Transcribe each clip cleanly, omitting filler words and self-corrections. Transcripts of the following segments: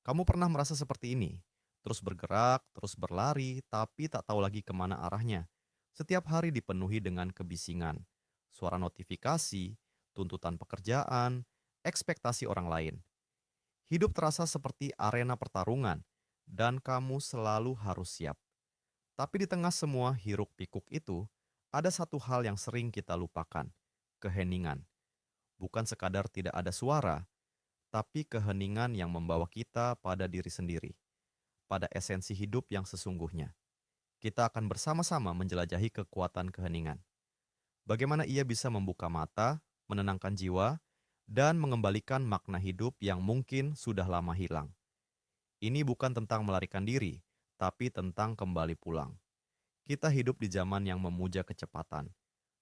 Kamu pernah merasa seperti ini? Terus bergerak, terus berlari, tapi tak tahu lagi kemana arahnya. Setiap hari dipenuhi dengan kebisingan, suara notifikasi, tuntutan pekerjaan, ekspektasi orang lain. Hidup terasa seperti arena pertarungan, dan kamu selalu harus siap. Tapi di tengah semua hiruk-pikuk itu, ada satu hal yang sering kita lupakan, keheningan. Bukan sekadar tidak ada suara, tapi keheningan yang membawa kita pada diri sendiri, pada esensi hidup yang sesungguhnya. Kita akan bersama-sama menjelajahi kekuatan keheningan. Bagaimana ia bisa membuka mata, menenangkan jiwa, dan mengembalikan makna hidup yang mungkin sudah lama hilang. Ini bukan tentang melarikan diri, tapi tentang kembali pulang. Kita hidup di zaman yang memuja kecepatan.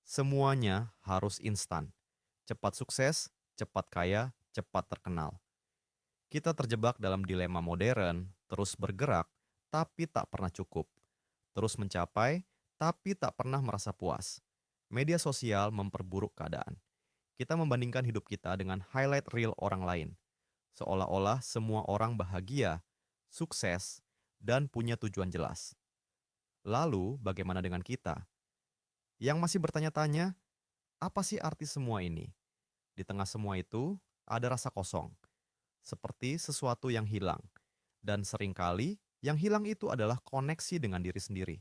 Semuanya harus instan. Cepat sukses, cepat kaya, cepat terkenal. Kita terjebak dalam dilema modern, terus bergerak, tapi tak pernah cukup. Terus mencapai, tapi tak pernah merasa puas. Media sosial memperburuk keadaan. Kita membandingkan hidup kita dengan highlight reel orang lain. Seolah-olah semua orang bahagia, sukses, dan punya tujuan jelas. Lalu, bagaimana dengan kita? Yang masih bertanya-tanya, apa sih arti semua ini? Di tengah semua itu, ada rasa kosong, seperti sesuatu yang hilang. Dan seringkali, yang hilang itu adalah koneksi dengan diri sendiri.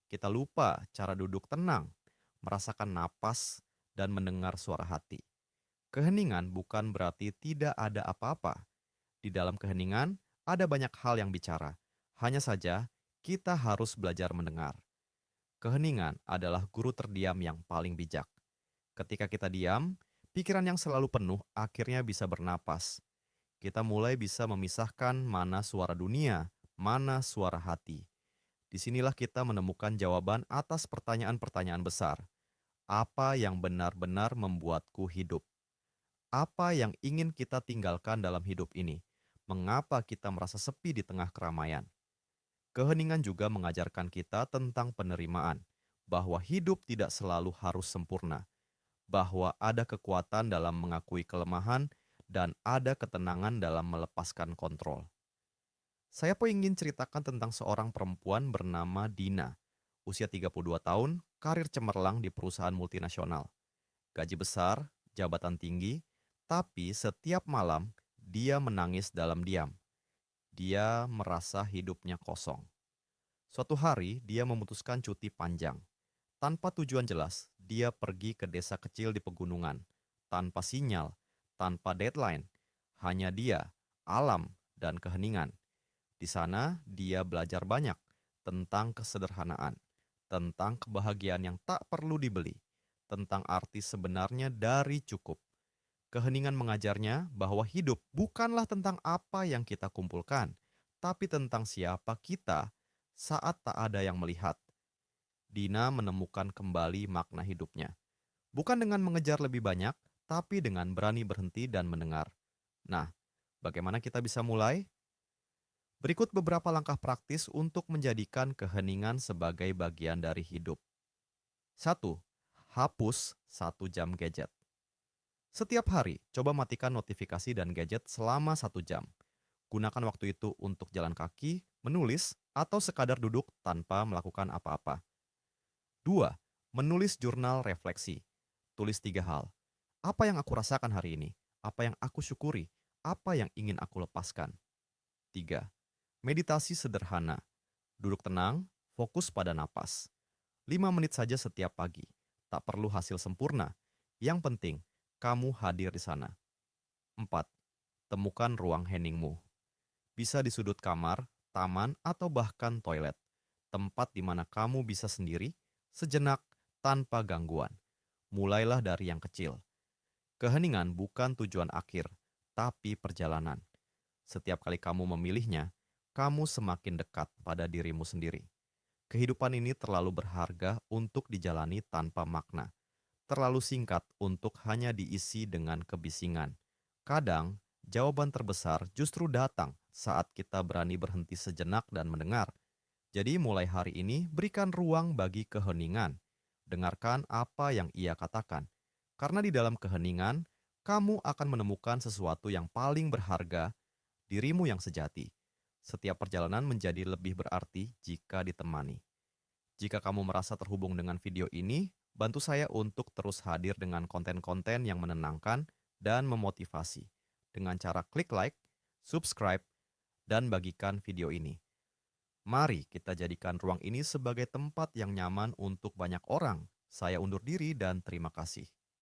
Kita lupa cara duduk tenang, merasakan napas, dan mendengar suara hati. Keheningan bukan berarti tidak ada apa-apa. Di dalam keheningan, ada banyak hal yang bicara. Hanya saja, kita harus belajar mendengar. Keheningan adalah guru terdiam yang paling bijak. Ketika kita diam, pikiran yang selalu penuh akhirnya bisa bernapas. Kita mulai bisa memisahkan mana suara dunia, mana suara hati. Disinilah kita menemukan jawaban atas pertanyaan-pertanyaan besar. Apa yang benar-benar membuatku hidup? Apa yang ingin kita tinggalkan dalam hidup ini? Mengapa kita merasa sepi di tengah keramaian? Keheningan juga mengajarkan kita tentang penerimaan, bahwa hidup tidak selalu harus sempurna, bahwa ada kekuatan dalam mengakui kelemahan dan ada ketenangan dalam melepaskan kontrol. Saya pun ingin ceritakan tentang seorang perempuan bernama Dina, usia 32 tahun, karir cemerlang di perusahaan multinasional. Gaji besar, jabatan tinggi, tapi setiap malam dia menangis dalam diam. Dia merasa hidupnya kosong. Suatu hari dia memutuskan cuti panjang. Tanpa tujuan jelas, dia pergi ke desa kecil di pegunungan. Tanpa sinyal, tanpa deadline, hanya dia, alam, dan keheningan. Di sana dia belajar banyak tentang kesederhanaan, tentang kebahagiaan yang tak perlu dibeli, tentang arti sebenarnya dari cukup. Keheningan mengajarnya bahwa hidup bukanlah tentang apa yang kita kumpulkan, tapi tentang siapa kita saat tak ada yang melihat. Dina menemukan kembali makna hidupnya. Bukan dengan mengejar lebih banyak, tapi dengan berani berhenti dan mendengar. Nah, bagaimana kita bisa mulai? Berikut beberapa langkah praktis untuk menjadikan keheningan sebagai bagian dari hidup. 1. Hapus 1 jam gadget. Setiap hari, coba matikan notifikasi dan gadget selama 1 jam. Gunakan waktu itu untuk jalan kaki, menulis, atau sekadar duduk tanpa melakukan apa-apa. 2. Menulis jurnal refleksi. Tulis 3 hal. Apa yang aku rasakan hari ini? Apa yang aku syukuri? Apa yang ingin aku lepaskan? 3. Meditasi sederhana. Duduk tenang, fokus pada napas. 5 menit saja setiap pagi. Tak perlu hasil sempurna. Yang penting, kamu hadir di sana. 4. Temukan ruang heningmu. Bisa di sudut kamar, taman, atau bahkan toilet. Tempat di mana kamu bisa sendiri, sejenak, tanpa gangguan. Mulailah dari yang kecil. Keheningan bukan tujuan akhir, tapi perjalanan. Setiap kali kamu memilihnya, kamu semakin dekat pada dirimu sendiri. Kehidupan ini terlalu berharga untuk dijalani tanpa makna, terlalu singkat untuk hanya diisi dengan kebisingan. Kadang, jawaban terbesar justru datang saat kita berani berhenti sejenak dan mendengar. Jadi mulai hari ini berikan ruang bagi keheningan. Dengarkan apa yang ia katakan. Karena di dalam keheningan, kamu akan menemukan sesuatu yang paling berharga dirimu yang sejati. Setiap perjalanan menjadi lebih berarti jika ditemani. Jika kamu merasa terhubung dengan video ini, bantu saya untuk terus hadir dengan konten-konten yang menenangkan dan memotivasi. Dengan cara klik like, subscribe, dan bagikan video ini. Mari kita jadikan ruang ini sebagai tempat yang nyaman untuk banyak orang. Saya undur diri dan terima kasih.